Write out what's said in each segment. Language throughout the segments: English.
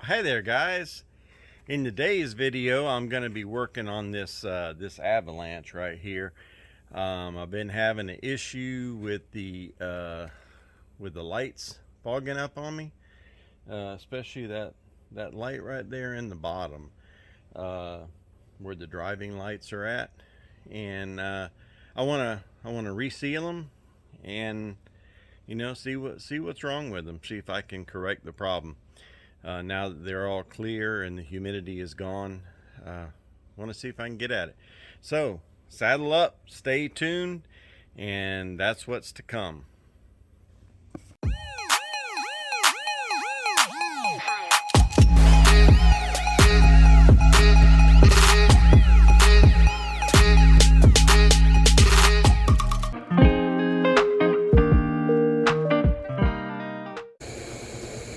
Hey there, guys. In today's video I'm going to be working on this Avalanche right here. I've been having an issue with the lights fogging up on me, especially that light right there in the bottom, where the driving lights are at. And I want to reseal them and see what's wrong with them, see if I can correct the problem. Now that they're all clear and the humidity is gone, want to see if I can get at it. So saddle up, stay tuned, and that's what's to come.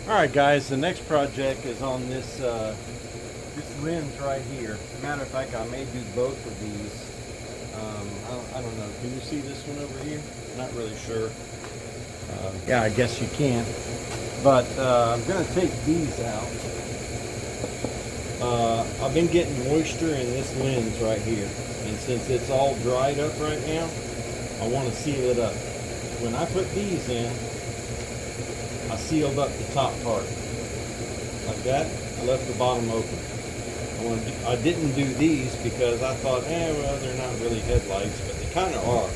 Alright guys, the next project is on this lens right here. Matter of fact, I may do both of these. I don't know. Can you see this one over here? Not really sure. Yeah, I guess you can. But I'm going to take these out. I've been getting moisture in this lens right here. And since it's all dried up right now, I want to seal it up. When I put these in, I sealed up the top part like that. I left the bottom open. I didn't do these because I thought, well, they're not really headlights, but they kind of are.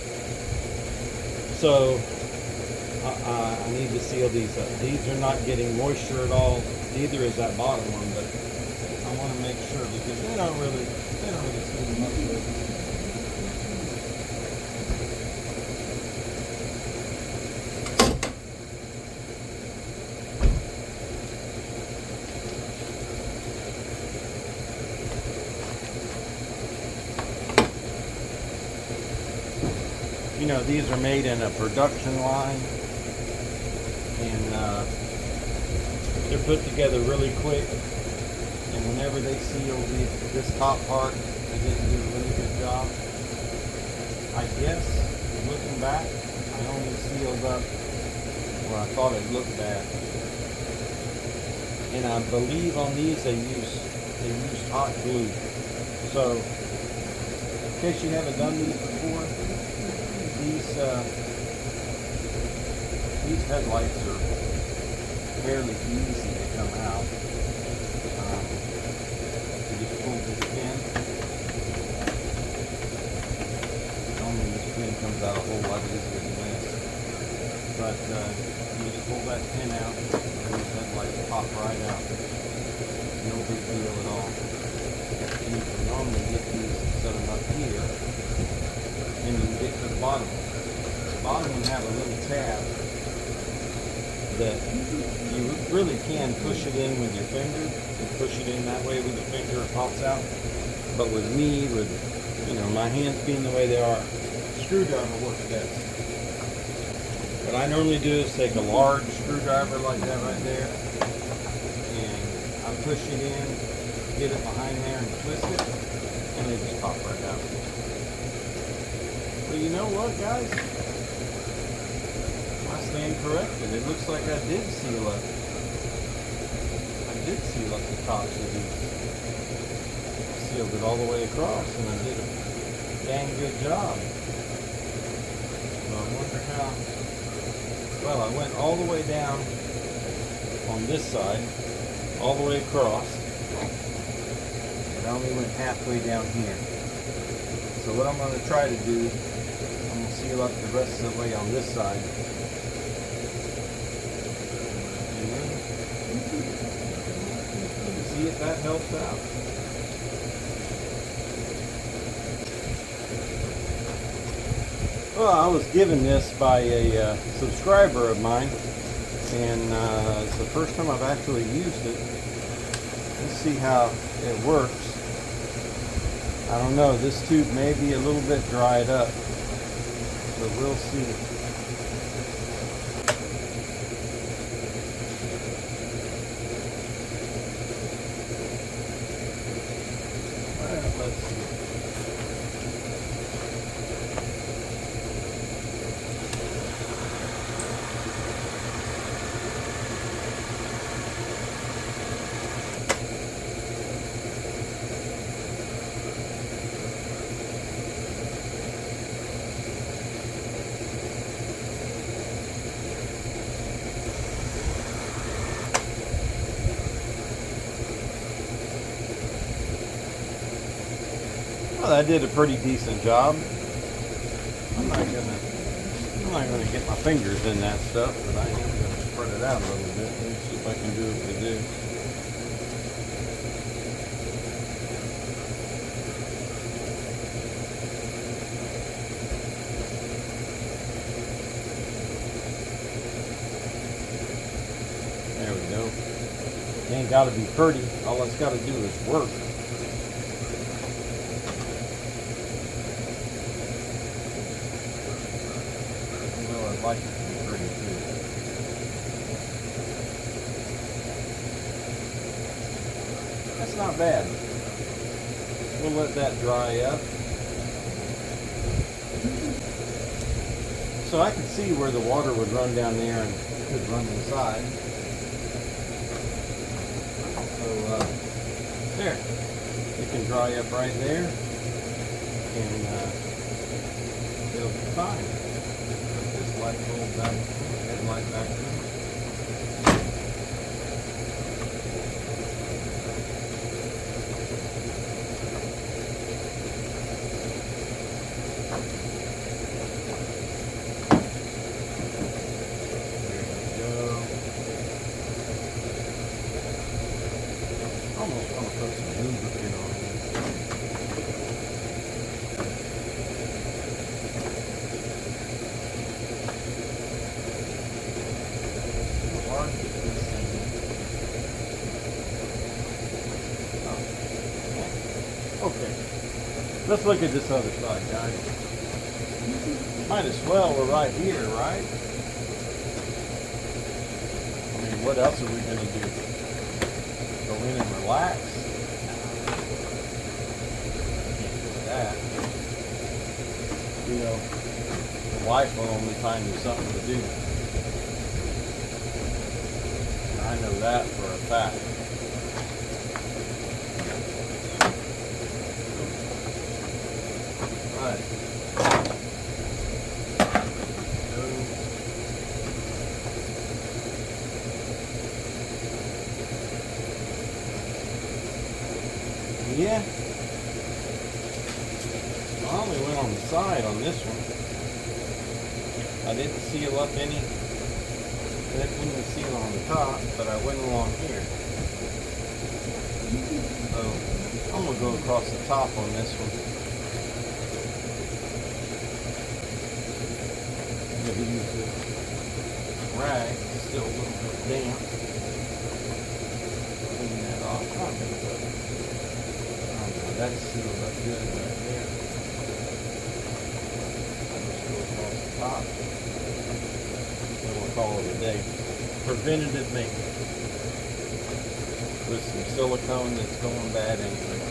So I need to seal these up. These are not getting moisture at all. Neither is that bottom one, but I want to make sure because they don't really seem much of it. These are made in a production line, and they're put together really quick. And whenever they seal this top part, they didn't do a really good job. I guess, looking back, I only sealed up where I thought it looked bad. And I believe on these they use hot glue. So, in case you haven't done these before, these headlights are fairly easy to come out. You just pull this pin. Normally this pin comes out a whole lot easier than this. But you just pull that pin out and these headlights pop right out. No big deal at all. And you can normally get these and set them up here. And you can get to the bottom. The bottom will have a little tab that you really can push it in with your finger. You push it in that way with your finger, it pops out. But with me, with my hands being the way they are, screwdriver works best. What I normally do is take a large screwdriver like that right there, and I push it in, get it behind there, and twist it, and they just pop right out. Well, you know what, guys? I stand corrected. It looks like I did seal up. I did seal up the tops of these. I sealed it all the way across, and I did a dang good job. So I wonder how. Well, I went all the way down on this side, all the way across. But I only went halfway down here. So what I'm going to try to do, I'm going to seal up the rest of the way on this side. See if that helps out. Well, I was given this by a subscriber of mine, and it's the first time I've actually used it. Let's see how it works. I don't know, this tube may be a little bit dried up, so we'll see. Let's see. Well, that did a pretty decent job. I'm not gonna get my fingers in that stuff, but I am gonna spread it out a little bit. Let me see if I can do it with this. There we go. It ain't gotta be pretty. All it's gotta do is work. I'd like it to be pretty too. That's not bad. We'll let that dry up. So I could see where the water would run down there and could run inside. So there. It can dry up right there. And it'll be fine. Light bulb back, headlight back there. There we go. Almost want to put some lubricant on here. Okay, let's look at this other side, guys. Might as well, we're right here, right? I mean, what else are we going to do? Go in and relax? Can't do that. You know, the wife will only find you something to do. And I know that for a fact. Right. Yeah. I only went on the side on this one. I didn't seal up any. I didn't seal on the top, but I went along here. So I'm gonna go across the top on this one. Maybe use this rag. It's still a little bit damp. Clean that off. That's sealed up good right there. I'll just go across the top. And we'll call it a day. Preventative maintenance. With some silicone that's going bad into it.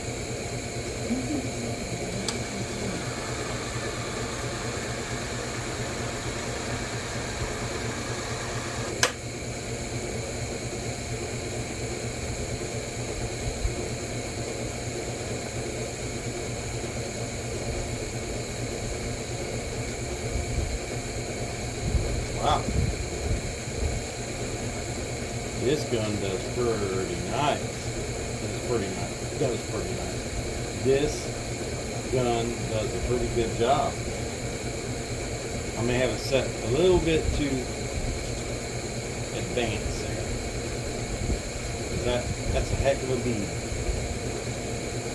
Wow. This gun does pretty nice. Does pretty nice. This gun does a pretty good job. I may have it set a little bit too advanced there. That's a heck of a bead.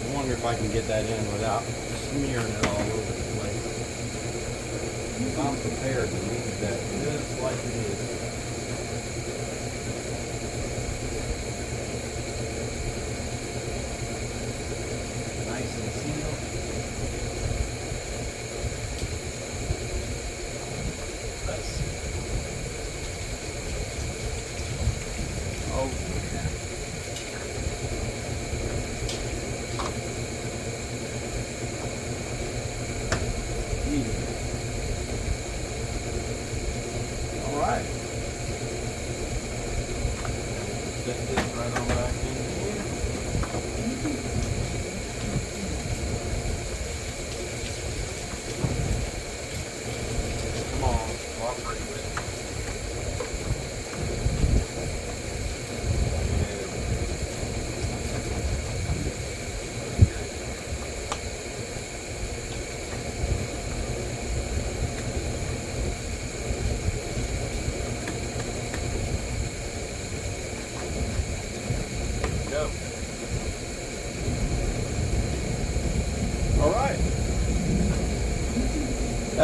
I wonder if I can get that in without smearing it all over the place. I'm prepared to leave that just like it is. Nice and sealed. Let's see. Oh yeah. Alright. Set this right on back in here. Come on, cooperate with me.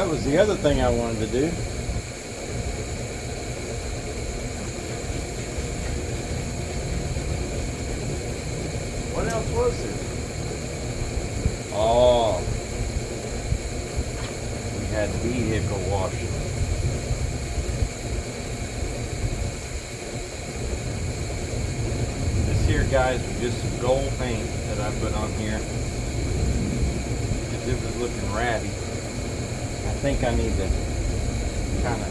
that was the other thing I wanted to do. What else was there? Oh, we had vehicle washing. This here, guys, was just some gold paint that I put on here because it was looking ratty. I think I need to kind of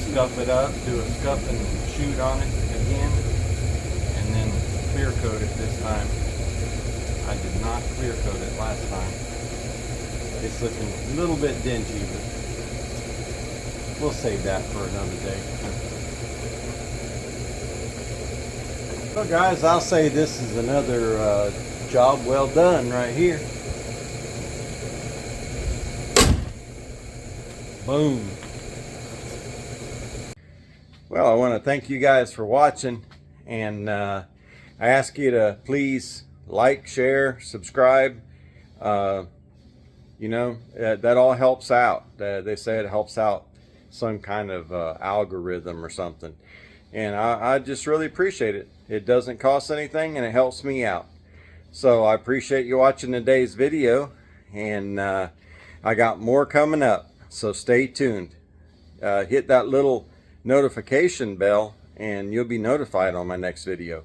scuff it up, do a scuff and shoot on it again, and then clear coat it this time. I did not clear coat it last time. It's looking a little bit dingy, but we'll save that for another day. Well, guys, I'll say this is another job well done right here. Boom. Well, I want to thank you guys for watching, and I ask you to please like, share, subscribe. You know, that all helps out. They say it helps out some kind of algorithm or something, and I just really appreciate it. It doesn't cost anything, and it helps me out. So I appreciate you watching today's video, and I got more coming up, so stay tuned. Hit that little notification bell and you'll be notified on my next video.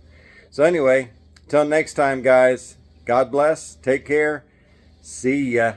So anyway, till next time, guys, God bless, take care, see ya.